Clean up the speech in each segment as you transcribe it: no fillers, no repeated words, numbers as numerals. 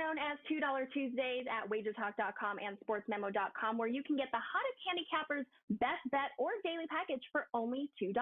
known as $2 Tuesdays at wagertalk.com and sportsmemo.com, where you can get the hottest handicappers' best bet or daily package for only $2.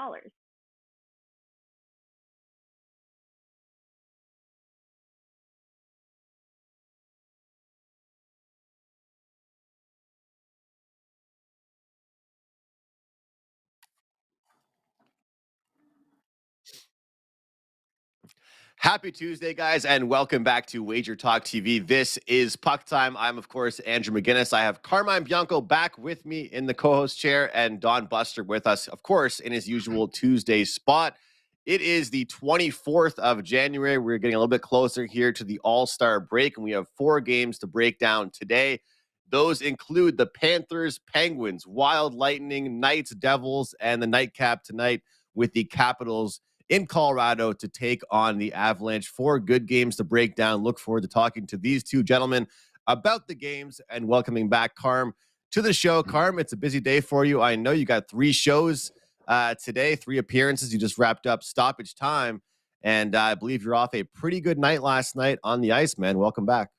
Happy Tuesday, guys, and welcome back to Wager Talk TV. This is Puck Time. I'm, of course, Andrew McGinnis. I have Carmine Bianco back with me in the co-host chair and Don Buster with us, of course, in his usual Tuesday spot. It is the 24th of January. We're getting a little bit closer here to the All-Star break, and we have 4 games to break down today. Those include the Panthers, Penguins, Wild, Lightning, Knights, Devils, and the nightcap tonight with the Capitals in Colorado to take on the Avalanche. 4 good games to break down. Look forward to talking to these two gentlemen about the games and welcoming back Carm to the show. Carm, it's a busy day for you. I know you got 3 shows today, 3 appearances. You just wrapped up stoppage time, and I believe you're off a pretty good night last night on the ice, man. Welcome back.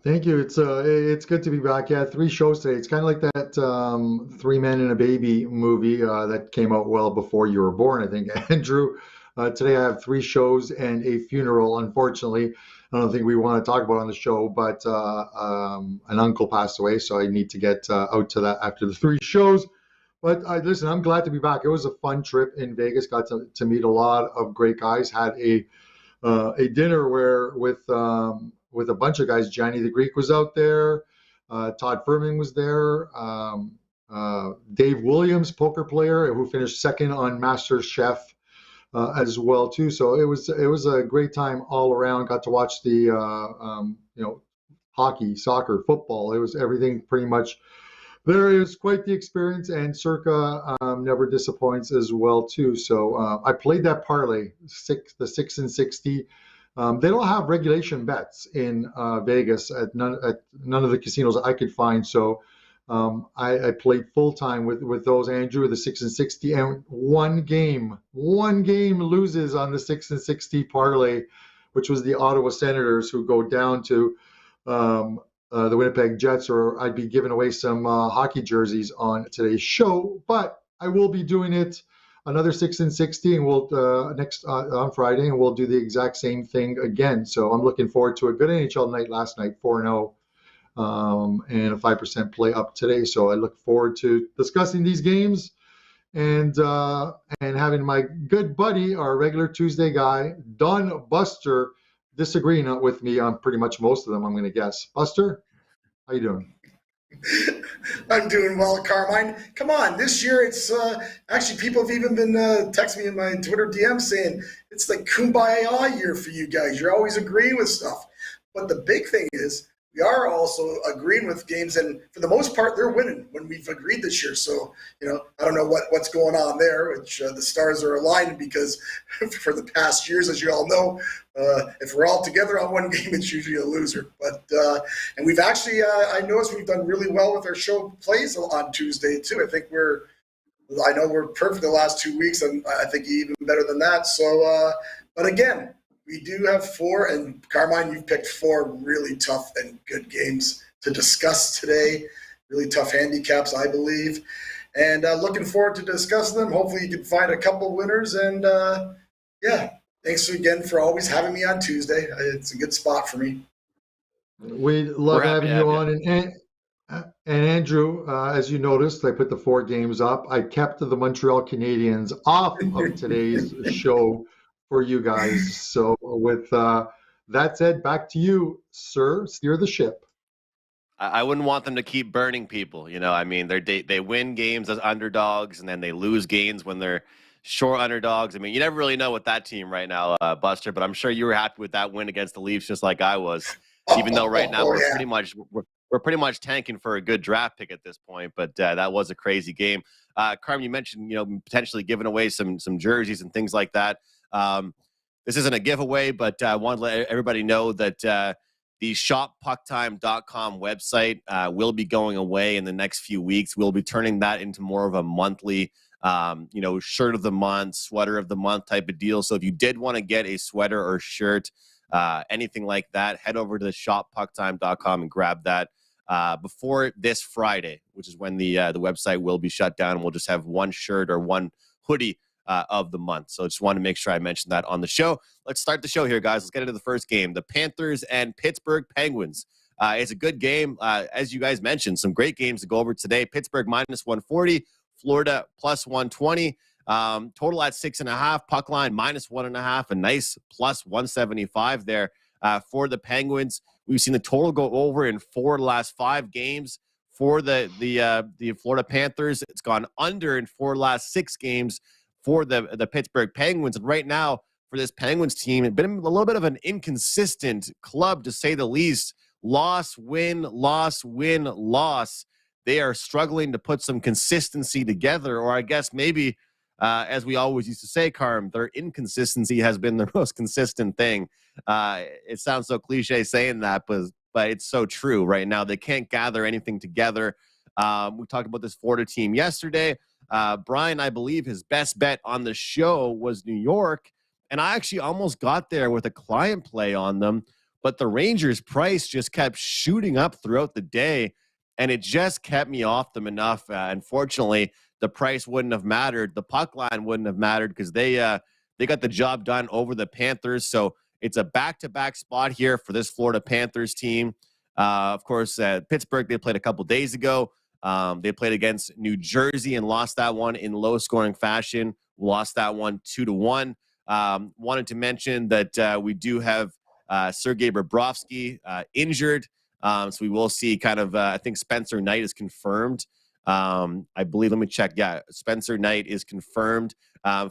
Thank you. It's good to be back. Yeah, 3 shows today. It's kind of like that 3 Men and a Baby movie that came out well before you were born, I think, Andrew. Today I have 3 shows and a funeral. Unfortunately, I don't think we want to talk about on the show, but an uncle passed away, so I need to get out to that after the 3 shows. But listen, I'm glad to be back. It was a fun trip in Vegas. Got to meet a lot of great guys. Had a dinner with a bunch of guys. Johnny the Greek was out there. Todd Furman was there. Dave Williams, poker player, who finished second on Master Chef as well too. So it was a great time all around. Got to watch the hockey, soccer, football. It was everything pretty much. There is quite the experience, and Circa never disappoints as well too. So I played that parlay, the 6 and 60. They don't have regulation bets in Vegas at none of the casinos I could find. So I played full time with those, Andrew, the 6 and 60, and one game loses on the 6 and 60 parlay, which was the Ottawa Senators, who go down to the Winnipeg Jets, or I'd be giving away some hockey jerseys on today's show. But I will be doing it. Another 6 and 60, and we'll next on Friday, and we'll do the exact same thing again. So I'm looking forward to a good NHL night last night, 4-0, and a 5% play up today. So I look forward to discussing these games and having my good buddy, our regular Tuesday guy, Don Buster, disagreeing with me on pretty much most of them, I'm going to guess. Buster, how you doing? I'm doing well, Carmine. Come on, this year it's actually people have even been texting me in my Twitter DM saying it's like kumbaya year for you guys. You're always agreeing with stuff. But the big thing is we are also agreeing with games, and for the most part, they're winning when we've agreed this year. So, I don't know what's going on there, which the stars are aligned, because for the past years, as you all know, if we're all together on one game, it's usually a loser. But and we've actually, I noticed we've done really well with our show plays on Tuesday too. I think we're perfect the last 2 weeks, and I think even better than that. So, but again, we do have 4, and Carmine, you've picked 4 really tough and good games to discuss today. Really tough handicaps, I believe. And looking forward to discussing them. Hopefully you can find a couple winners. And thanks again for always having me on Tuesday. It's a good spot for me. We love having you on. And Andrew, as you noticed, I put the 4 games up. I kept the Montreal Canadiens off of today's show for you guys. So with that said, back to you, sir. Steer the ship. I wouldn't want them to keep burning people. I mean, they win games as underdogs, and then they lose games when they're short underdogs. I mean, you never really know with that team right now, Buster, but I'm sure you were happy with that win against the Leafs, just like I was, even though right now we're pretty much tanking for a good draft pick at this point. But that was a crazy game. Carm, you mentioned, potentially giving away some jerseys and things like that. This isn't a giveaway, but I want to let everybody know that the shoppucktime.com website will be going away in the next few weeks. We'll be turning that into more of a monthly, shirt of the month, sweater of the month type of deal. So if you did want to get a sweater or shirt anything like that, head over to the shoppucktime.com and grab that before this Friday, which is when the website will be shut down. We'll just have one shirt or one hoodie of the month. So just wanted to make sure I mentioned that on the show. Let's start the show here, guys. Let's get into the first game. The Panthers and Pittsburgh Penguins. It's a good game. As you guys mentioned, some great games to go over today. Pittsburgh -140, Florida +120. Total at 6.5, puck line -1.5, a nice +175 there for the Penguins. We've seen the total go over in 4 of the last 5 games for the Florida Panthers. It's gone under in 4 of the last 6 games for the Pittsburgh Penguins. And right now, for this Penguins team, it's been a little bit of an inconsistent club, to say the least. Loss, win, loss, win, loss. They are struggling to put some consistency together, or I guess maybe, as we always used to say, Carm, their inconsistency has been the most consistent thing. It sounds so cliche saying that, but it's so true right now. They can't gather anything together. We talked about this Florida team yesterday. Brian, I believe his best bet on the show was New York, and I actually almost got there with a client play on them, but the Rangers' price just kept shooting up throughout the day, and it just kept me off them enough. Unfortunately, the price wouldn't have mattered. The puck line wouldn't have mattered because they got the job done over the Panthers. So it's a back-to-back spot here for this Florida Panthers team. Of course, Pittsburgh, they played a couple days ago. They played against New Jersey and lost that one in low-scoring fashion. Lost that one 2-1. Wanted to mention that we do have Sergei Bobrovsky injured. So we will see kind of, I think Spencer Knight is confirmed. I believe, let me check. Yeah, Spencer Knight is confirmed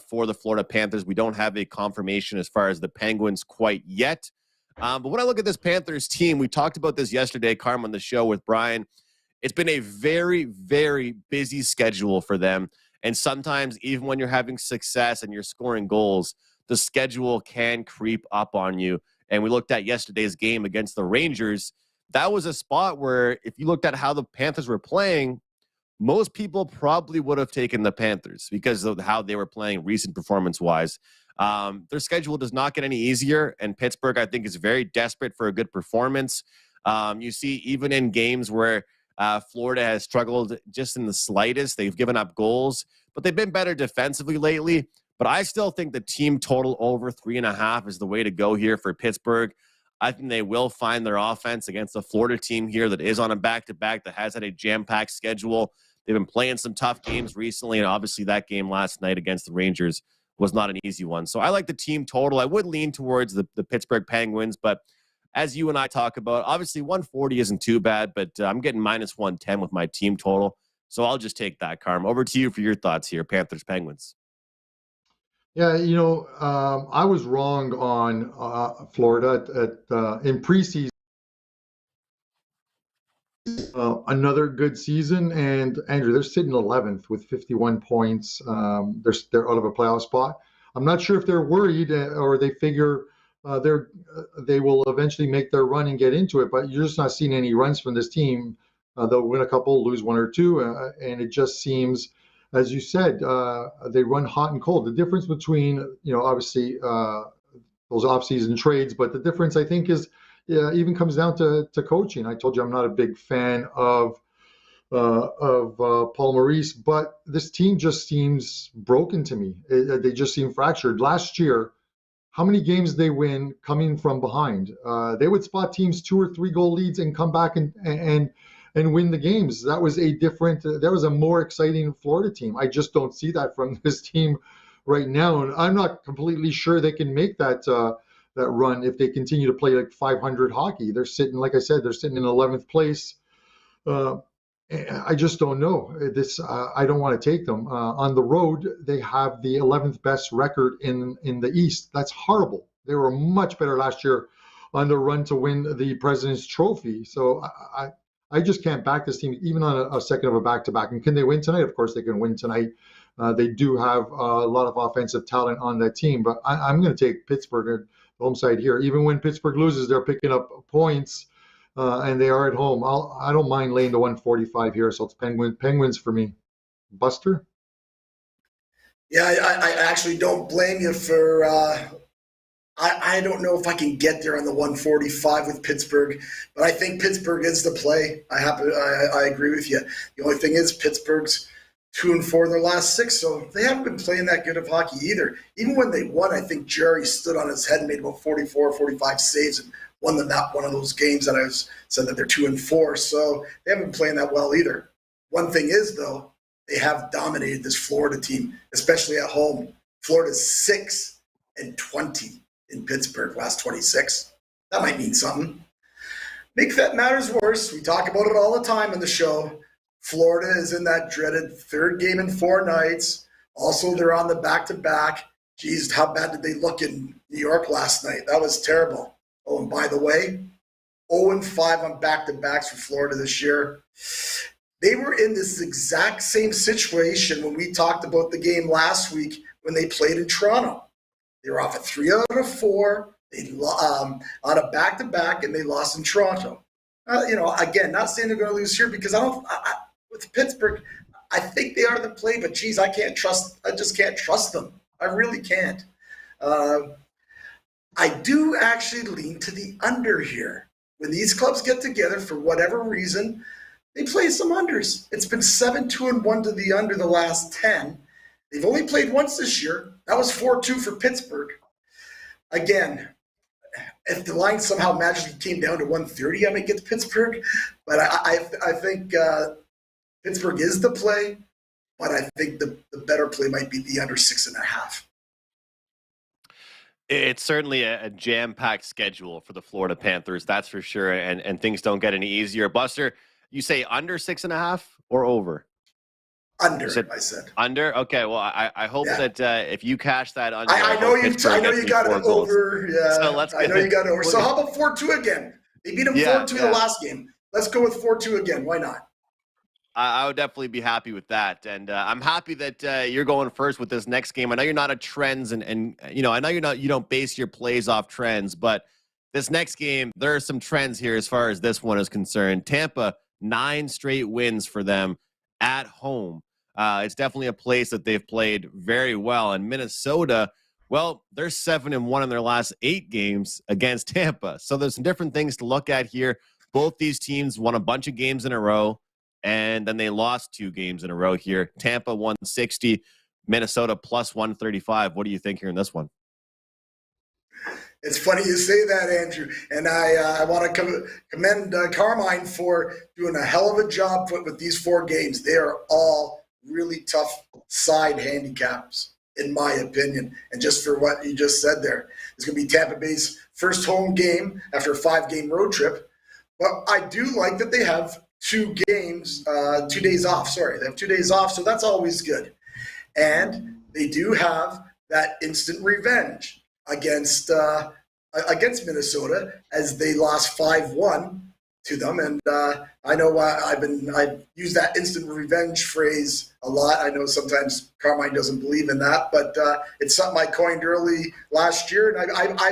for the Florida Panthers. We don't have a confirmation as far as the Penguins quite yet. But when I look at this Panthers team, we talked about this yesterday, Carm, on the show with Brian. It's been a very, very busy schedule for them. And sometimes even when you're having success and you're scoring goals, the schedule can creep up on you. And we looked at yesterday's game against the Rangers. That was a spot where if you looked at how the Panthers were playing, most people probably would have taken the Panthers because of how they were playing recent performance-wise. Their schedule does not get any easier, and Pittsburgh, I think, is very desperate for a good performance. You see, even in games where Florida has struggled just in the slightest, they've given up goals, but they've been better defensively lately. But I still think the team total over 3.5 is the way to go here for Pittsburgh. I think they will find their offense against the Florida team here that is on a back-to-back, that has had a jam-packed schedule. They've been playing some tough games recently, and obviously that game last night against the Rangers was not an easy one. So I like the team total. I would lean towards the Pittsburgh Penguins, but as you and I talk about, obviously 140 isn't too bad, but I'm getting -110 with my team total. So I'll just take that, Carm. Over to you for your thoughts here, Panthers Penguins. Yeah, I was wrong on Florida in preseason. Another good season, and Andrew, they're sitting 11th with 51 points. They're out of a playoff spot. I'm not sure if they're worried or they figure they will eventually make their run and get into it. But you're just not seeing any runs from this team. They'll win a couple, lose one or two, and it just seems, as you said, they run hot and cold. The difference between, obviously those off-season trades, but the difference I think is even comes down to coaching. I told you I'm not a big fan of Paul Maurice, but this team just seems broken to me. They just seem fractured. Last year, how many games they win coming from behind? They would spot teams 2 or 3 goal leads and come back and win the games. That was a more exciting Florida team. I just don't see that from this team right now, and I'm not completely sure they can make that run if they continue to play like 500 hockey. They're sitting, like I said, they're sitting in 11th place. I just don't know. I don't want to take them. On the road, they have the 11th best record in the East. That's horrible. They were much better last year on the run to win the President's Trophy. So I just can't back this team, even on a second of a back-to-back. And can they win tonight? Of course they can win tonight. They do have a lot of offensive talent on that team. But I'm going to take Pittsburgh, the home side here. Even when Pittsburgh loses, they're picking up points. And they are at home. I don't mind laying the 145 here, so it's Penguins for me. Buster? Yeah, I actually don't blame you for I don't know if I can get there on the 145 with Pittsburgh, but I think Pittsburgh is the play. I agree with you. The only thing is Pittsburgh's 2-4 in their last 6, so they haven't been playing that good of hockey either. Even when they won, I think Jerry stood on his head and made about 44, 45 saves and won them that one of those games that I said that they're 2-4. So they haven't been playing that well either. One thing is, though, they have dominated this Florida team, especially at home. Florida's 6-20 in Pittsburgh, last 26. That might mean something. Make that matters worse. We talk about it all the time on the show. Florida is in that dreaded 3rd game in 4 nights. Also, they're on the back-to-back. Geez, how bad did they look in New York last night? That was terrible. Oh, and by the way, 0-5 on back-to-backs for Florida this year. They were in this exact same situation when we talked about the game last week when they played in Toronto. They were off at 3 out of 4. They on a back-to-back, and they lost in Toronto. Again, not saying they're going to lose here because with Pittsburgh, I think they are the play, but geez, I just can't trust them. I really can't. I do actually lean to the under here. When these clubs get together, for whatever reason, they play some unders. It's been 7-2-1 to the under the last 10. They've only played once this year. That was 4-2 for Pittsburgh. Again, if the line somehow magically came down to 130, I might get to Pittsburgh. But I think Pittsburgh is the play, but I think the better play might be the under 6.5. It's certainly a jam-packed schedule for the Florida Panthers, that's for sure, and things don't get any easier. Buster, you say under 6.5 or over? Under, I said. Under? Okay, well, I hope that if you cash that under. I know you got it over. Yeah, so let's I know you got it over. So how about 4-2 again? They beat them 4-2 the last game. Let's go with 4-2 again. Why not? I would definitely be happy with that. And I'm happy that you're going first with this next game. I know you're not a trends and I know you don't base your plays off trends, but this next game, there are some trends here as far as this one is concerned. Tampa, 9 straight wins for them at home. It's definitely a place that they've played very well. And Minnesota, well, they're 7-1 in their last 8 games against Tampa. So there's some different things to look at here. Both these teams won a bunch of games in a row, and then they lost 2 games in a row here. Tampa 160, Minnesota plus 135. What do you think here in this one? It's funny you say that, Andrew. And I want to commend Carmine for doing a hell of a job with these 4 games. They are all really tough side handicaps, in my opinion. And just for what you just said there, it's going to be Tampa Bay's first home game after a 5-game road trip. But I do like that they have 2 days off. Sorry, they have 2 days off, so that's always good. And they do have that instant revenge against Minnesota, as they lost 5-1 to them. And I know I've used that instant revenge phrase a lot. I know sometimes Carmine doesn't believe in that, but it's something I coined early last year, and I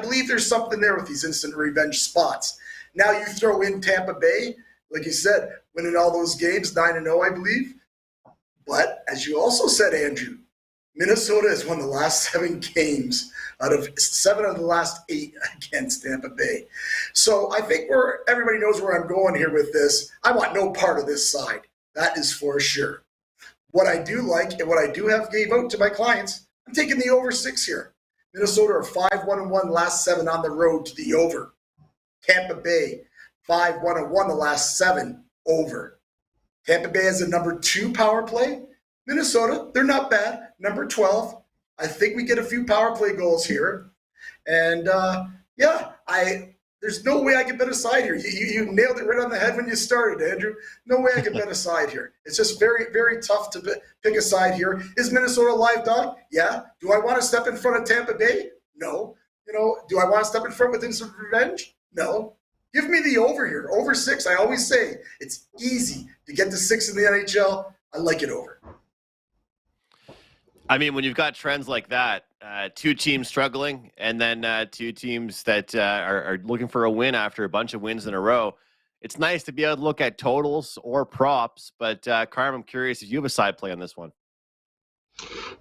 believe there's something there with these instant revenge spots. Now you throw in Tampa Bay, like you said, winning all those games, 9-0, I believe. But as you also said, Andrew, Minnesota has won the last 7 games out of 7 of the last 8 against Tampa Bay. So I think everybody knows where I'm going here with this. I want no part of this side. That is for sure. What I do like and what I do have gave out to my clients, I'm taking the over 6 here. Minnesota are 5-1-1 last 7 on the road to the over. Tampa Bay, 5-1-1 the last 7 over. Tampa Bay has a number 2 power play. Minnesota, they're not bad. Number 12. I think we get a few power play goals here. And there's no way I can bet a side here. You nailed it right on the head when you started, Andrew. No way I can bet a side here. It's just very, very tough to pick a side here. Is Minnesota a live dog? Yeah. Do I want to step in front of Tampa Bay? No. Do I want to step in front with instant revenge? No. Give me the over here. Over 6. I always say it's easy to get to 6 in the NHL. I like it over. I mean, when you've got trends like that, 2 teams struggling, and then 2 teams that are looking for a win after a bunch of wins in a row, it's nice to be able to look at totals or props. But, Carm, I'm curious if you have a side play on this one.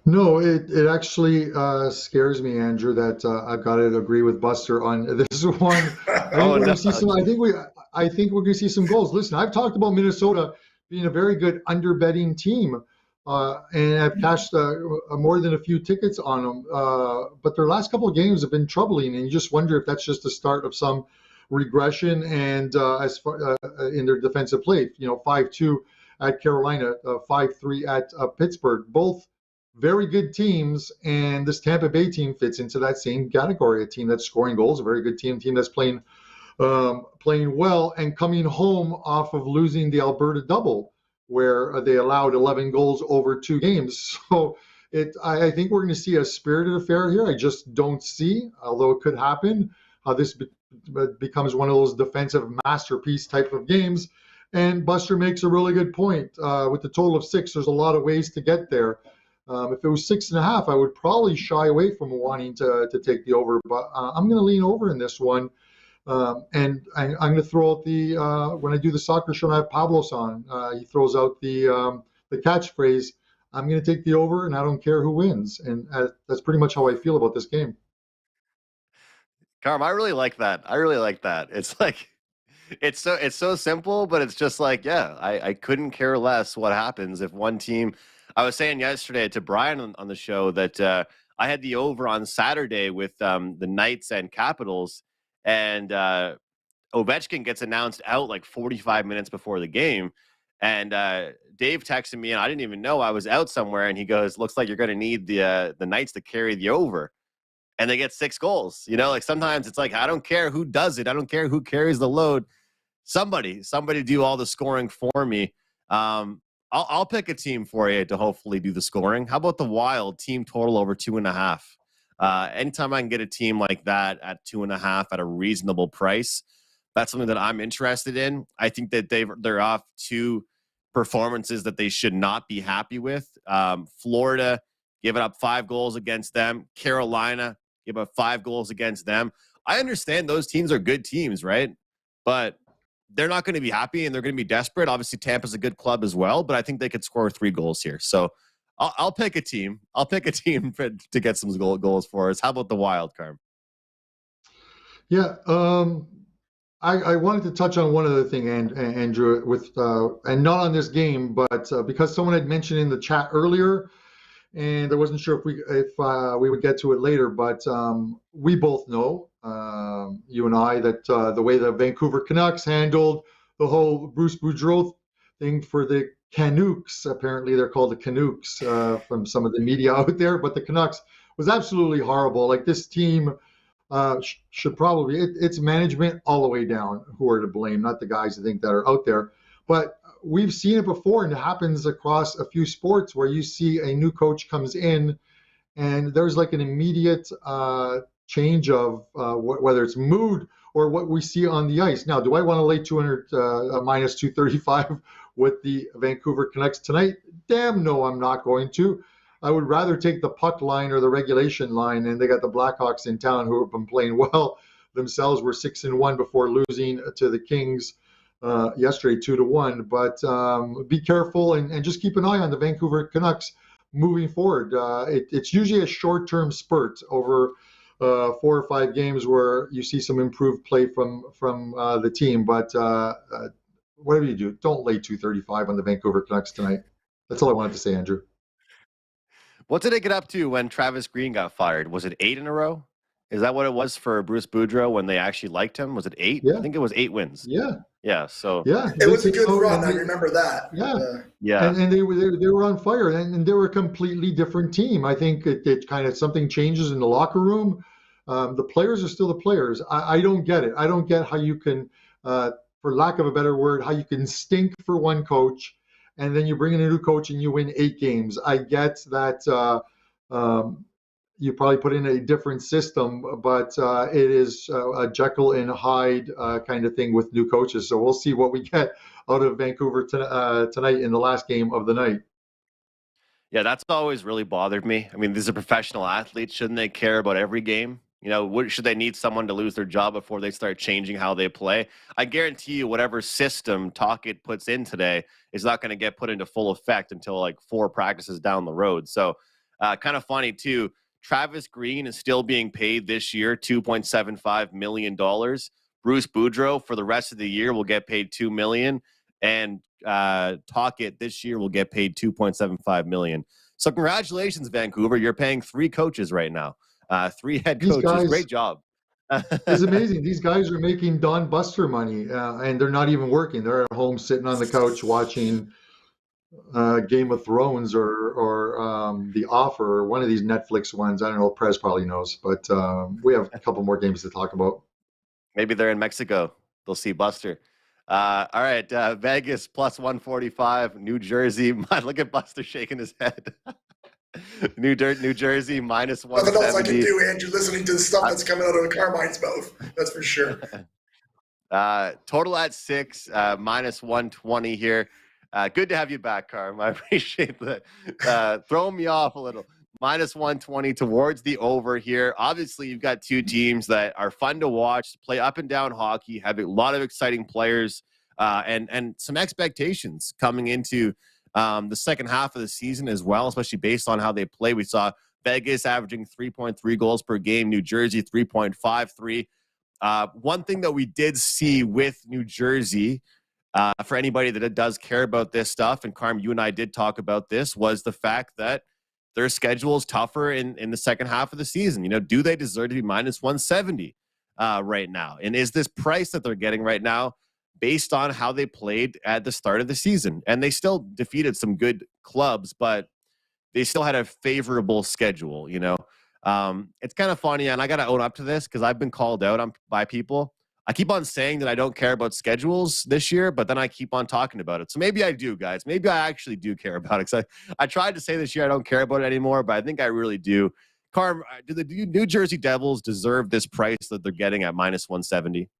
No, it actually scares me, Andrew, that I've got to agree with Buster on this one. I think Oh, we're going no. to see some. I think we're going to see some goals. Listen, I've talked about Minnesota being a very good under betting team, and I've cashed more than a few tickets on them. But their last couple of games have been troubling, and you just wonder if that's just the start of some regression. And as far in their defensive play, 5-2 at Carolina, 5-3 at Pittsburgh, both very good teams, and this Tampa Bay team fits into that same category. A team that's scoring goals, a very good team that's playing well, and coming home off of losing the Alberta double, where they allowed 11 goals over 2 games. So I think we're going to see a spirited affair here. I just don't see, although it could happen, how this becomes one of those defensive masterpiece type of games. And Buster makes a really good point. With the total of 6, there's a lot of ways to get there. If it was 6.5, I would probably shy away from wanting to take the over, but I'm going to lean over in this one. And I'm going to throw out the when I do the soccer show and I have Pavlos on, he throws out the catchphrase, I'm going to take the over and I don't care who wins. And that's pretty much how I feel about this game. Carm, I really like that. It's like it's so simple, but it's just like, yeah, I couldn't care less what happens if one team. I was saying yesterday to Brian on the show that I had the over on Saturday with the Knights and Capitals, and Ovechkin gets announced out like 45 minutes before the game. And Dave texted me, and I didn't even know I was out somewhere. And he goes, "Looks like you're going to need the Knights to carry the over." And they get 6 goals. Like sometimes it's like, I don't care who does it. I don't care who carries the load. Somebody do all the scoring for me. I'll pick a team for you to hopefully do the scoring. How about the Wild team total over 2.5? Anytime I can get a team like that at 2.5 at a reasonable price, that's something that I'm interested in. I think that they're off 2 performances that they should not be happy with. Florida giving up 5 goals against them. Carolina give up 5 goals against them. I understand those teams are good teams, right? But they're not going to be happy and they're going to be desperate. Obviously, Tampa's a good club as well, but I think they could score 3 goals here. So I'll pick a team. I'll pick a team to get some goals for us. How about the Wild, Carm? Yeah, I wanted to touch on one other thing, Andrew, with and not on this game, but because someone had mentioned in the chat earlier, and I wasn't sure if we would get to it later, but we both know, you and I, that the way the Vancouver Canucks handled the whole Bruce Boudreau thing for the Canucks, apparently they're called the Canucks from some of the media out there, but the Canucks was absolutely horrible. Like, this team should probably, it's management all the way down who are to blame, not the guys I think that are out there. But we've seen it before, and it happens across a few sports where you see a new coach comes in and there's like an immediate change of whether it's mood or what we see on the ice. Now, do I want to lay 200 minus 235 with the Vancouver Canucks tonight? Damn no, I'm not going to. I would rather take the puck line or the regulation line, and they got the Blackhawks in town who have been playing well themselves. Were 6-1 before losing to the Kings yesterday, 2-1. But be careful and just keep an eye on the Vancouver Canucks moving forward. It's usually a short-term spurt over 4 or 5 games where you see some improved play from the team. But whatever you do, don't lay 235 on the Vancouver Canucks tonight. That's all I wanted to say, Andrew. What did they get up to when Travis Green got fired? Was it 8 in a row? Is that what it was for Bruce Boudreau when they actually liked him? Was it 8? Yeah. I think it was 8 wins. Yeah. Yeah. So yeah, it was a good run. I remember that. Yeah. Yeah. And they were on fire, and they were a completely different team. I think it kind of something changes in the locker room. The players are still the players. I don't get it. I don't get how you can, for lack of a better word, how you can stink for one coach and then you bring in a new coach and you win 8 games. I get that you probably put in a different system, but it is a Jekyll and Hyde kind of thing with new coaches. So we'll see what we get out of Vancouver tonight in the last game of the night. Yeah, that's always really bothered me. I mean, these are professional athletes. Shouldn't they care about every game? You know, should they need someone to lose their job before they start changing how they play? I guarantee you whatever system Talkett puts in today is not going to get put into full effect until like 4 practices down the road. So Kind of funny, too. Travis Green is still being paid this year $2.75 million. Bruce Boudreau for the rest of the year will get paid $2 million. And Tocchet this year will get paid $2.75 million. So congratulations, Vancouver. You're paying 3 coaches right now. 3 head coaches. Guys, great job. It's amazing. These guys are making Don Buster money, and they're not even working. They're at home sitting on the couch watching Game of Thrones or The Offer, or one of these Netflix ones. I don't know. Prez probably knows, but we have a couple more games to talk about. Maybe they're in Mexico. They'll see Buster. All right, Vegas plus 145. New Jersey. Look at Buster shaking his head. New Jersey minus 170. Nothing else I can do, Andrew, listening to the stuff that's coming out of Carmine's mouth. That's for sure. Total at 6, minus 120 here. Good to have you back, Carm. I appreciate that. Throwing me off a little. Minus 120 towards the over here. Obviously, you've got 2 teams that are fun to watch, play up and down hockey, have a lot of exciting players, and some expectations coming into the second half of the season as well, especially based on how they play. We saw Vegas averaging 3.3 goals per game, New Jersey 3.53. One thing that we did see with New Jersey, for anybody that does care about this stuff, and Carm, you and I did talk about this, was the fact that their schedule is tougher in the second half of the season. Do they deserve to be minus 170 right now? And is this price that they're getting right now based on how they played at the start of the season? And they still defeated some good clubs, but they still had a favorable schedule, It's kind of funny, and I got to own up to this because I've been called out by people. I keep on saying that I don't care about schedules this year, but then I keep on talking about it. So maybe I do, guys. Maybe I actually do care about it. Because I tried to say this year I don't care about it anymore, but I think I really do. Carm, do the New Jersey Devils deserve this price that they're getting at minus 170?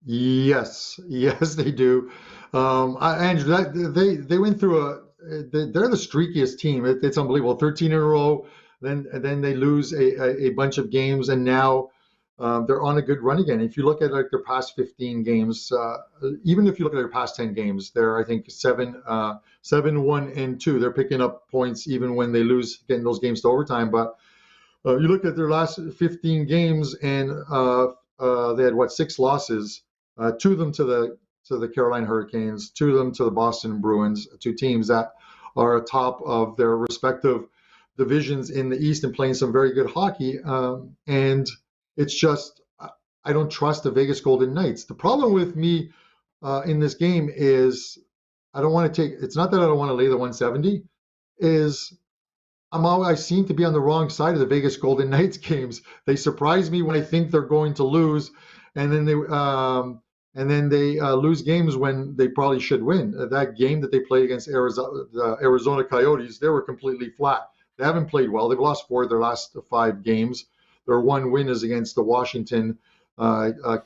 Yes, they do. Andrew, they went through they're the streakiest team. It's unbelievable. 13 in a row. Then they lose a bunch of games, and now they're on a good run again. If you look at their past 15 games, even if you look at their past 10 games, they're I think 7-1-2. They're picking up points even when they lose, getting those games to overtime. But you look at their last 15 games, and they had 6 losses. 2 of them to the Carolina Hurricanes, 2 of them to the Boston Bruins, 2 teams that are atop of their respective divisions in the East and playing some very good hockey. And it's just, I don't trust the Vegas Golden Knights. The problem with me in this game is it's not that I don't want to lay the 170, is I seem to be on the wrong side of the Vegas Golden Knights games. They surprise me when I think they're going to lose, and then they lose games when they probably should win. That game that they played against the Arizona Coyotes, they were completely flat. They haven't played well. They've lost 4 of their last 5 games. Their one win is against the Washington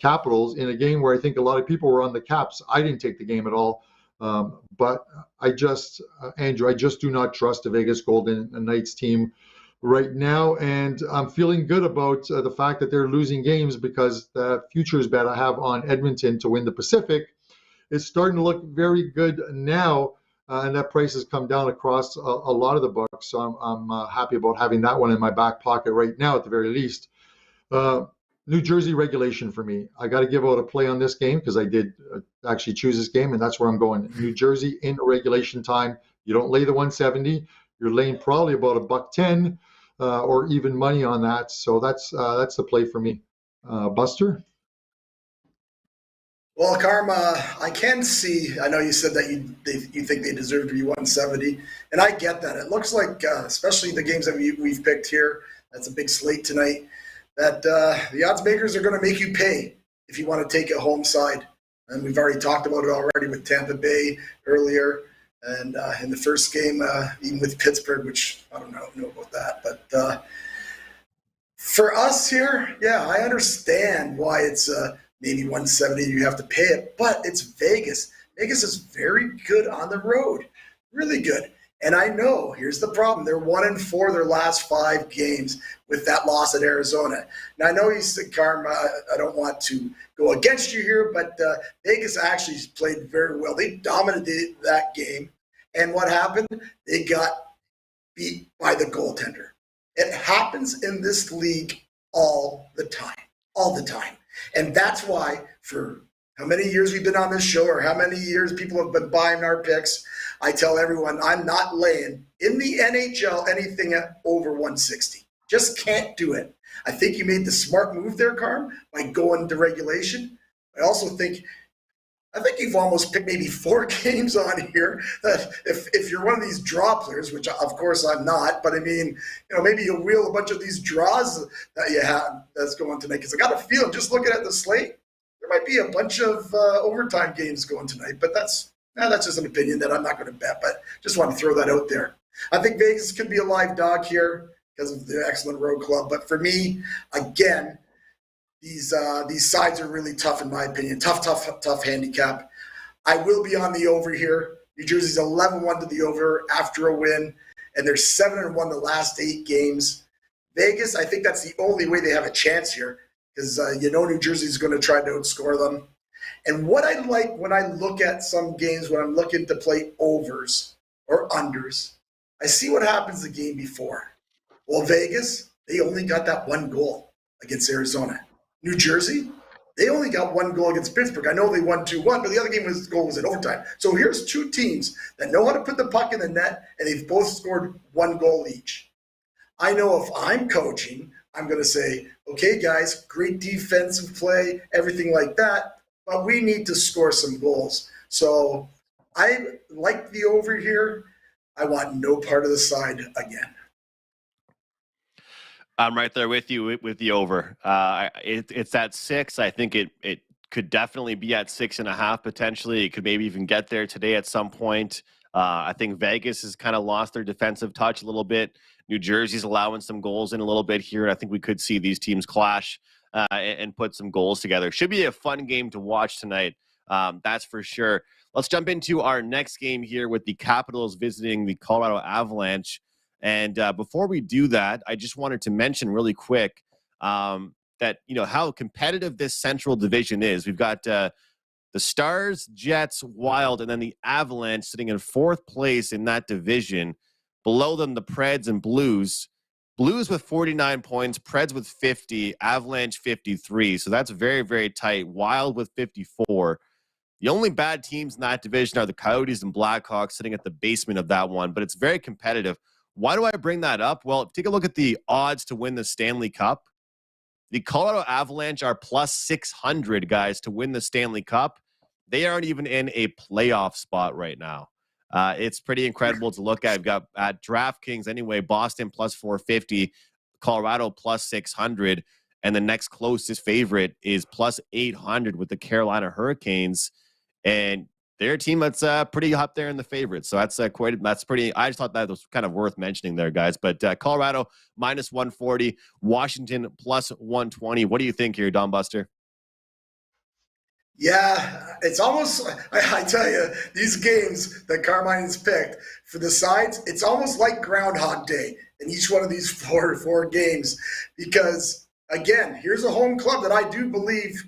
Capitals in a game where I think a lot of people were on the Caps. I didn't take the game at all. But Andrew, I just do not trust the Vegas Golden Knights team right now. And I'm feeling good about the fact that they're losing games, because the futures bet I have on Edmonton to win the Pacific is starting to look very good now. And that price has come down across a lot of the books. So I'm happy about having that one in my back pocket right now, at the very least. New Jersey regulation for me. I got to give out a play on this game because I did actually choose this game, and that's where I'm going. New Jersey in regulation time. You don't lay the 170. You're laying probably about $1.10 or even money on that. So that's the play for me. Buster? Well, Karma, I can see. I know you said that you think they deserve to be 170, and I get that. It looks like, especially the games that we've picked here, that's a big slate tonight, that the odds makers are going to make you pay if you want to take a home side. And we've already talked about it already with Tampa Bay earlier, and in the first game, even with Pittsburgh, which I don't know about that. But for us here, yeah, I understand why it's maybe 170, you have to pay it, but it's Vegas. Vegas is very good on the road, really good. And I know, here's the problem. They're 1-4 their last 5 games with that loss at Arizona. Now, I know you said, Karma, I don't want to go against you here, but Vegas actually played very well. They dominated that game. And what happened? They got beat by the goaltender. It happens in this league all the time. And that's why for how many years we've been on this show or how many years people have been buying our picks, I tell everyone I'm not laying in the NHL anything at over 160. Just can't do it. I think you made the smart move there, Carm, by going to regulation. I also think you've almost picked maybe 4 games on here that if you're one of these draw players, which of course I'm not, but I mean, maybe you'll wheel a bunch of these draws that you have that's going tonight. Because I got a feeling, just looking at the slate, there might be a bunch of overtime games going tonight. But that's just an opinion that I'm not going to bet. But just want to throw that out there. I think Vegas could be a live dog here because of the excellent road club. But for me, again, these sides are really tough in my opinion. Tough handicap. I will be on the over here. New Jersey's 11-1 to the over after a win, and they're 7-1 the last 8 games. Vegas, I think that's the only way they have a chance here because New Jersey's going to try to outscore them. And what I like when I look at some games when I'm looking to play overs or unders, I see what happens the game before. Well, Vegas, they only got that 1 goal against Arizona. New Jersey, they only got 1 goal against Pittsburgh. I know they won 2-1, but the other goal was in overtime. So here's 2 teams that know how to put the puck in the net, and they've both scored 1 goal each. I know if I'm coaching, I'm going to say, okay, guys, great defensive play, everything like that, but we need to score some goals. So I like the over here. I want no part of the side again. I'm right there with you with the over. It's at 6. I think it could definitely be at 6.5 potentially. It could maybe even get there today at some point. I think Vegas has kind of lost their defensive touch a little bit. New Jersey's allowing some goals in a little bit here, and I think we could see these teams clash and put some goals together. Should be a fun game to watch tonight. That's for sure. Let's jump into our next game here with the Capitals visiting the Colorado Avalanche. And before we do that, I just wanted to mention really quick that, how competitive this Central Division is. We've got the Stars, Jets, Wild, and then the Avalanche sitting in 4th place in that division. Below them, the Preds and Blues. Blues with 49 points, Preds with 50, Avalanche 53. So that's very, very tight. Wild with 54. The only bad teams in that division are the Coyotes and Blackhawks sitting at the basement of that one, but it's very competitive. Why do I bring that up? Well, take a look at the odds to win the Stanley Cup. The Colorado Avalanche are plus 600, guys, to win the Stanley Cup. They aren't even in a playoff spot right now. It's pretty incredible to look at. I've got at DraftKings anyway, Boston plus 450, Colorado plus 600, and the next closest favorite is plus 800 with the Carolina Hurricanes. And they're a team that's pretty up there in the favorites. So that's pretty. I just thought that was kind of worth mentioning there, guys. But Colorado minus 140, Washington plus 120. What do you think here, Don Buster? Yeah, it's almost, I tell you, these games that Carmine has picked for the sides, it's almost like Groundhog Day in each one of these four games. Because, again, here's a home club that I do believe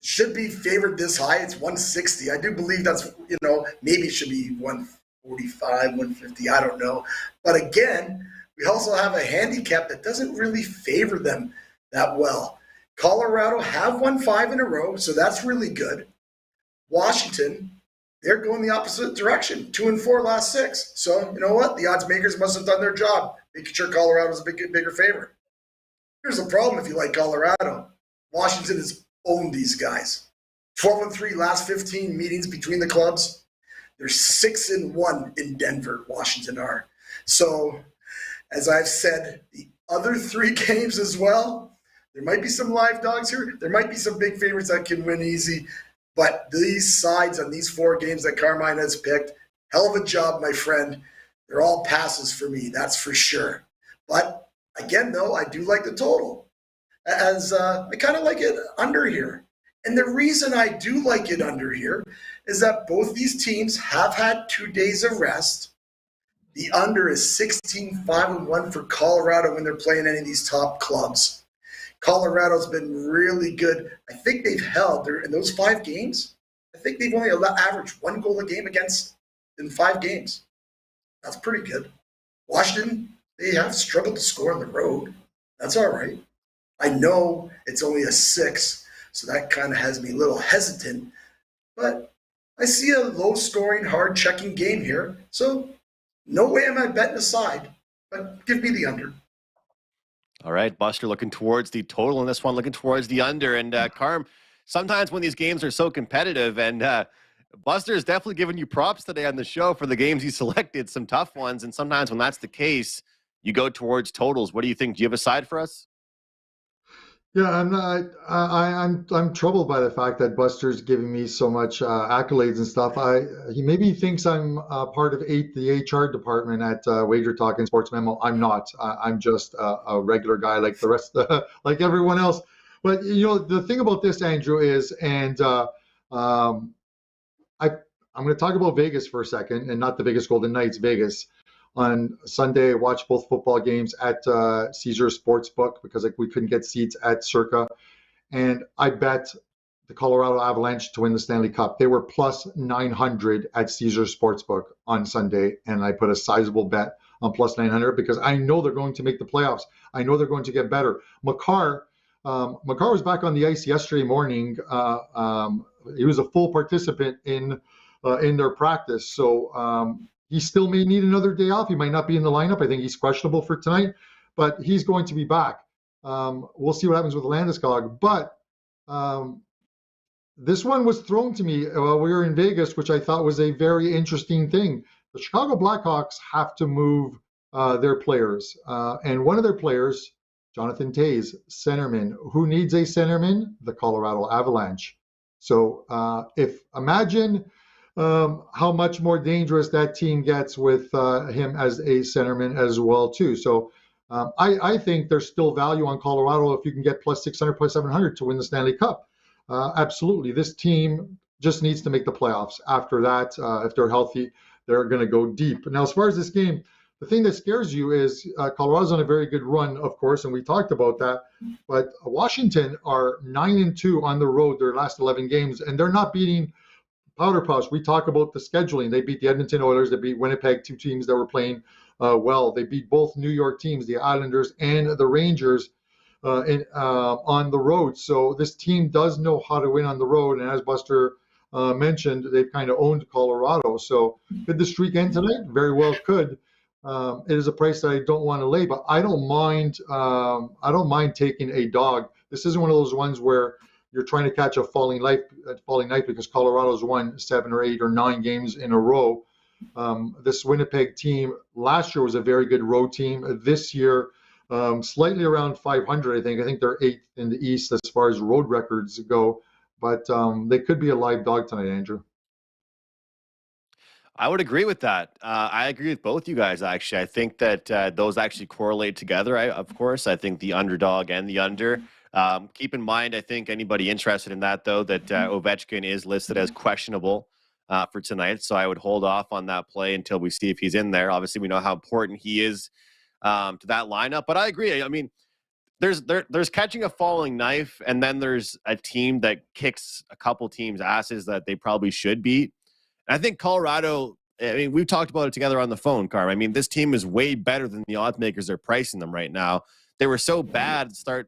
should be favored this high. It's 160. I do believe that's, maybe it should be 145, 150. I don't know. But again, we also have a handicap that doesn't really favor them that well. Colorado have won 5 in a row, so that's really good. Washington, they're going the opposite direction, 2-4 last 6. So you know what? The odds makers must have done their job, making sure Colorado's a bigger favorite. Here's the problem if you like Colorado. Washington has owned these guys. 12-3 last 15 meetings between the clubs. They're 6-1 in Denver, Washington are. So, as I've said, the other 3 games as well, there might be some live dogs here. There might be some big favorites that can win easy. But these sides on these 4 games that Carmine has picked, hell of a job, my friend. They're all passes for me, that's for sure. But again, though, I do like the total. As I kind of like it under here. And the reason I do like it under here is that both these teams have had 2 days of rest. The under is 16-5-1 for Colorado when they're playing any of these top clubs. Colorado's been really good. I think they've held in those 5 games. I think they've only averaged 1 goal a game against in 5 games. That's pretty good. Washington, they have struggled to score on the road. That's all right. I know it's only a 6, so that kind of has me a little hesitant. But I see a low-scoring, hard-checking game here. So no way am I betting aside, but give me the under. All right, Buster looking towards the total in this one, looking towards the under. And Carm, sometimes when these games are so competitive, and Buster is definitely giving you props today on the show for the games he selected, some tough ones. And sometimes when that's the case, you go towards totals. What do you think? Do you have a side for us? Yeah, I'm not. I'm troubled by the fact that Buster's giving me so much accolades and stuff. He maybe thinks I'm part of the HR department at Wager Talk and Sports Memo. I'm not. I'm just a regular guy like the rest, like everyone else. But the thing about this, Andrew, is, and I'm going to talk about Vegas for a second, and not the Vegas Golden Knights, Vegas. On Sunday, I watched both football games at Caesars Sportsbook because we couldn't get seats at Circa. And I bet the Colorado Avalanche to win the Stanley Cup. They were plus 900 at Caesars Sportsbook on Sunday. And I put a sizable bet on plus 900 because I know they're going to make the playoffs. I know they're going to get better. Makar was back on the ice yesterday morning. He was a full participant in their practice. So he still may need another day off. He might not be in the lineup. I think he's questionable for tonight, but he's going to be back. We'll see what happens with Landeskog. But this one was thrown to me while we were in Vegas, which I thought was a very interesting thing. The Chicago Blackhawks have to move their players. And one of their players, Jonathan Toews, centerman. Who needs a centerman? The Colorado Avalanche. So imagine how much more dangerous that team gets with him as a centerman as well, too. So I think there's still value on Colorado if you can get plus 600, plus 700 to win the Stanley Cup. Absolutely. This team just needs to make the playoffs. After that, if they're healthy, they're going to go deep. Now, as far as this game, the thing that scares you is Colorado's on a very good run, of course, and we talked about that. But Washington are 9-2 on the road their last 11 games, and they're not beating Powder Puffs. We talk about the scheduling. They beat the Edmonton Oilers. They beat Winnipeg, 2 teams that were playing well. They beat both New York teams, the Islanders and the Rangers, on the road. So this team does know how to win on the road. And as Buster mentioned, they've kind of owned Colorado. So could the streak end tonight? Very well could. It is a price that I don't want to lay, but I don't mind. I don't mind taking a dog. This isn't one of those ones where you're trying to catch a falling knife because Colorado's won 7 or 8 or 9 games in a row. This Winnipeg team last year was a very good road team. This year, slightly around 500, I think. I think they're 8th in the East as far as road records go. But they could be a live dog tonight, Andrew. I would agree with that. I agree with both you guys, actually. I think that those actually correlate together, of course. I think the underdog and the under. Keep in mind, I think anybody interested in that, though, that Ovechkin is listed as questionable for tonight. So I would hold off on that play until we see if he's in there. Obviously, we know how important he is to that lineup. But I agree. I mean, there's catching a falling knife, and then there's a team that kicks a couple teams' asses that they probably should beat. I think Colorado, I mean, we've talked about it together on the phone, Carm. I mean, this team is way better than the odds makers are pricing them right now. They were so bad to start.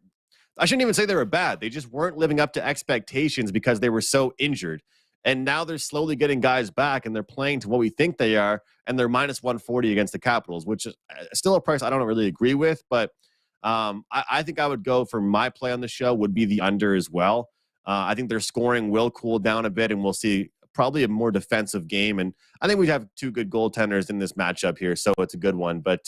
I shouldn't even say they were bad. They just weren't living up to expectations because they were so injured. And now they're slowly getting guys back, and they're playing to what we think they are, and they're minus 140 against the Capitals, which is still a price I don't really agree with. But I think I would go for my play on the show would be the under as well. I think their scoring will cool down a bit, and we'll see probably a more defensive game. And I think we have 2 good goaltenders in this matchup here, so it's a good one. But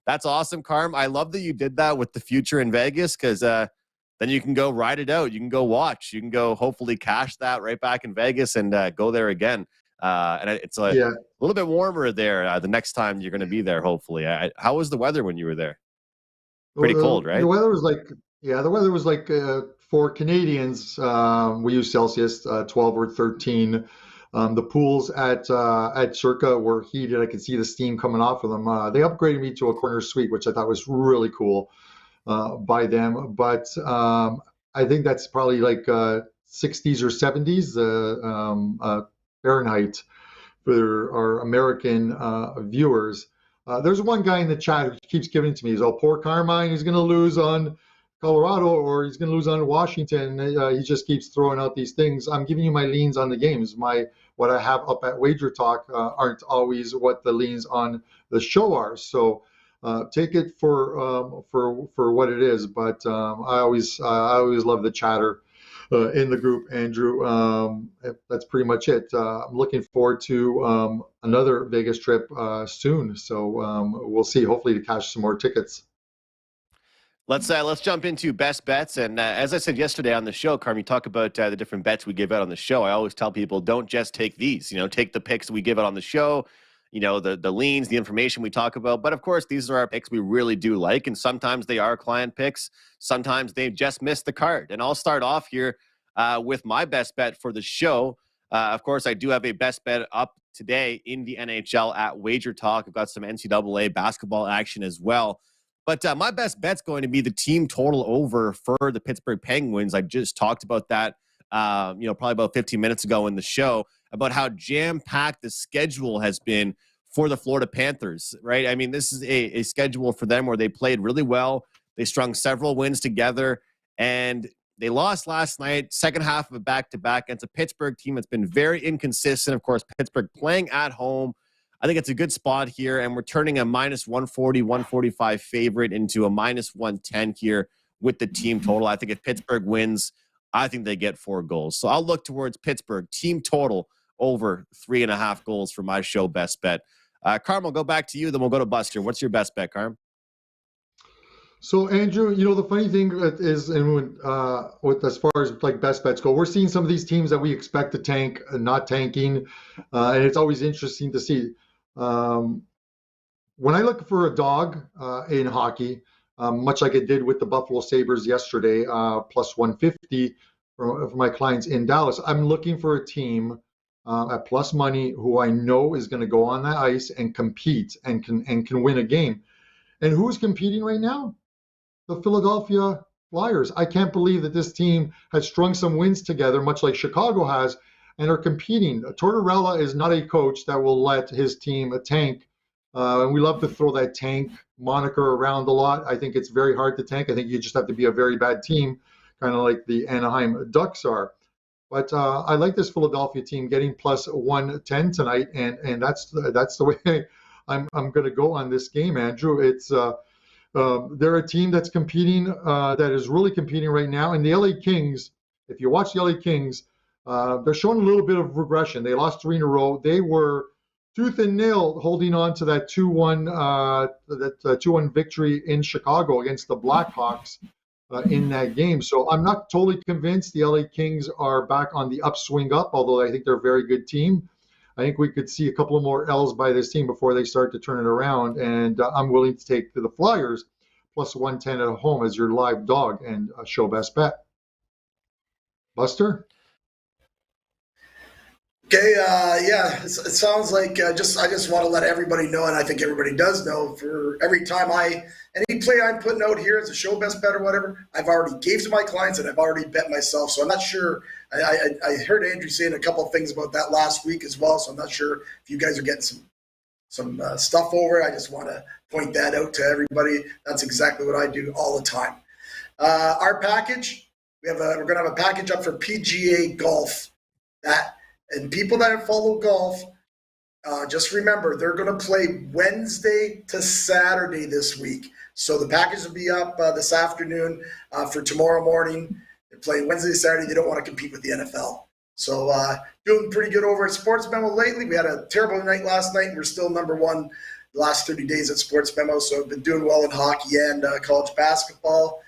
that's awesome, Carm. I love that you did that with the future in Vegas because then you can go ride it out. You can go watch. You can go hopefully cash that right back in Vegas and go there again. And it's a little bit warmer there the next time you're going to be there, hopefully. How was the weather when you were there? Pretty cold, right? The weather was like for Canadians, we use Celsius, 12 or 13. The pools at Circa were heated. I could see the steam coming off of them. They upgraded me to a corner suite, which I thought was really cool by them. But I think that's probably like 60s or 70s Fahrenheit for our American viewers. There's one guy in the chat who keeps giving it to me. He's all, poor Carmine, he's going to lose on Colorado or he's going to lose on Washington. He just keeps throwing out these things. I'm giving you my leans on the games. What I have up at Wager Talk aren't always what the leans on the show are. So take it for what it is. But I always love the chatter in the group, Andrew. That's pretty much it. I'm looking forward to another Vegas trip soon. So we'll see. Hopefully to cash some more tickets. Let's jump into best bets. And as I said yesterday on the show, Carm, you talk about the different bets we give out on the show. I always tell people, don't just take these. Take the picks we give out on the show, the leans, the information we talk about. But, of course, these are our picks we really do like. And sometimes they are client picks. Sometimes they just missed the card. And I'll start off here with my best bet for the show. Of course, I do have a best bet up today in the NHL at Wager Talk. I've got some NCAA basketball action as well. But my best bet's going to be the team total over for the Pittsburgh Penguins. I just talked about that, probably about 15 minutes ago in the show, about how jam-packed the schedule has been for the Florida Panthers, right? I mean, this is a schedule for them where they played really well. They strung several wins together, and they lost last night, second half of a back-to-back against a Pittsburgh team that's been very inconsistent. Of course, Pittsburgh playing at home. I think it's a good spot here, and we're turning a minus 140, 145 favorite into a minus 110 here with the team total. I think if Pittsburgh wins, I think they get 4 goals. So I'll look towards Pittsburgh team total over 3.5 goals for my show best bet. Carm, I'll go back to you, then we'll go to Buster. What's your best bet, Carm? So Andrew, the funny thing is, and with as far as like best bets go, we're seeing some of these teams that we expect to tank, not tanking, and it's always interesting to see. When I look for a dog in hockey, much like I did with the Buffalo Sabres yesterday, plus 150 for my clients in Dallas, I'm looking for a team at plus money who I know is going to go on that ice and compete and can win a game. And who's competing right now? The Philadelphia Flyers. I can't believe that this team has strung some wins together, much like Chicago has, and are competing. Tortorella is not a coach that will let his team tank. And we love to throw that tank moniker around a lot. I think it's very hard to tank. I think you just have to be a very bad team, kind of like the Anaheim Ducks are. But I like this Philadelphia team getting plus 110 tonight, and that's the way I'm going to go on this game, Andrew. It's they're a team that's competing, that is really competing right now. And the LA Kings, if you watch the LA Kings, they're showing a little bit of regression. They lost 3 in a row. They were tooth and nail holding on to that 2-1 victory in Chicago against the Blackhawks in that game. So I'm not totally convinced the LA Kings are back on the upswing up, although I think they're a very good team. I think we could see a couple of more L's by this team before they start to turn it around. And I'm willing to take the Flyers plus 110 at home as your live dog and show best bet. Buster? Okay, it sounds like I just want to let everybody know, and I think everybody does know, for every time any play I'm putting out here as a show best bet or whatever, I've already gave to my clients and I've already bet myself. So I'm not sure. I heard Andrew saying a couple of things about that last week as well. So I'm not sure if you guys are getting some stuff over it. I just want to point that out to everybody. That's exactly what I do all the time. Our package, we're going to have a package up for PGA golf. And people that follow golf, just remember, they're going to play Wednesday to Saturday this week. So the package will be up this afternoon for tomorrow morning. They're playing Wednesday to Saturday. They don't want to compete with the NFL. So doing pretty good over at Sports Memo lately. We had a terrible night last night, and we're still number 1 the last 30 days at Sports Memo. So I've been doing well in hockey and college basketball.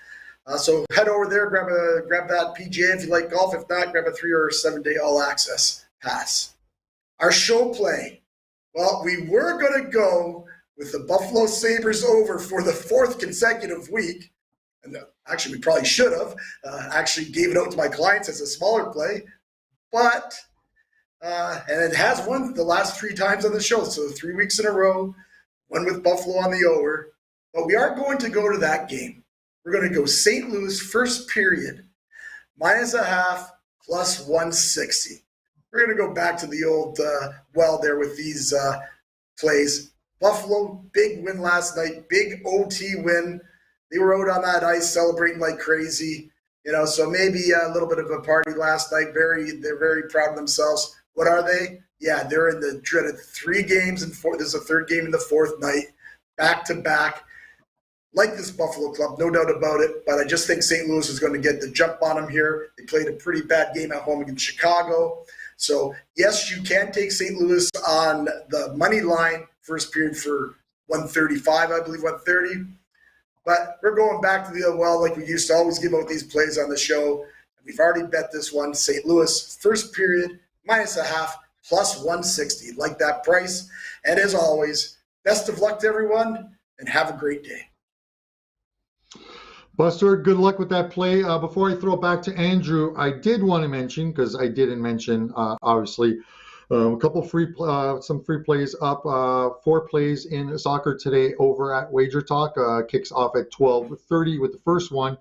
So head over there, grab that PGA if you like golf. If not, grab a 3 or 7 day all access pass. Our show play. Well, we were going to go with the Buffalo Sabres over for the 4th consecutive week. And actually, we probably should have. Actually gave it out to my clients as a smaller play. But, and it has won the last 3 times on the show. So 3 weeks in a row, one with Buffalo on the over. But we are going to go to that game. We're going to go St. Louis first period, -0.5 plus 160. We're going to go back to the old well there with these plays. Buffalo, big win last night, big OT win. They were out on that ice celebrating like crazy. So maybe a little bit of a party last night. They're very proud of themselves. What are they? Yeah, they're in the dreaded 3 games and 4. This is a 3rd game in the 4th night, back to back. Like this Buffalo club, no doubt about it. But I just think St. Louis is going to get the jump on them here. They played a pretty bad game at home against Chicago. So yes, you can take St. Louis on the money line first period for 135, I believe 130. But we're going back to the old well, like we used to always give out these plays on the show. We've already bet this one. St. Louis, first period, -0.5, plus 160. Like that price. And as always, best of luck to everyone, and have a great day. Buster, good luck with that play. Before I throw it back to Andrew, I did want to mention, because I didn't mention, obviously, a couple some free plays up. 4 plays in soccer today over at Wager Talk. Kicks off at 12:30 with the first one.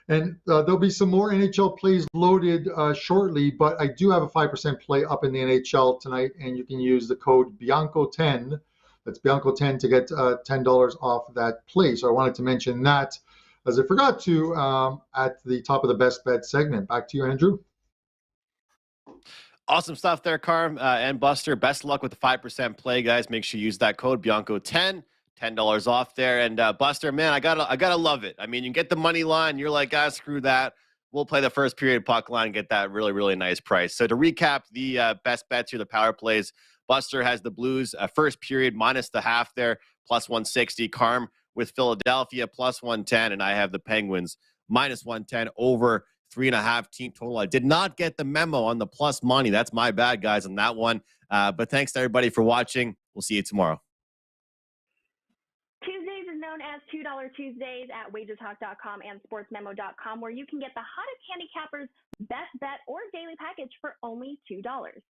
And there'll be some more NHL plays loaded shortly, but I do have a 5% play up in the NHL tonight, and you can use the code Bianco10. That's Bianco10 to get $10 off that play. So I wanted to mention that, as I forgot to, at the top of the best bet segment. Back to you, Andrew. Awesome stuff there, Carm and Buster. Best of luck with the 5% play, guys. Make sure you use that code Bianco10, $10 off there. And Buster, man, I gotta love it. I mean, you get the money line. You're like, screw that. We'll play the first period puck line and get that really, really nice price. So to recap the best bets here, the power plays. Buster has the Blues first period -0.5 there, plus 160. Carm with Philadelphia plus 110, and I have the Penguins -110 over 3.5 team total. I did not get the memo on the plus money. That's my bad, guys, on that one. But thanks to everybody for watching. We'll see you tomorrow. Tuesdays is known as $2 Tuesdays at wagertalk.com and sportsmemo.com, where you can get the hottest handicappers, best bet, or daily package for only $2.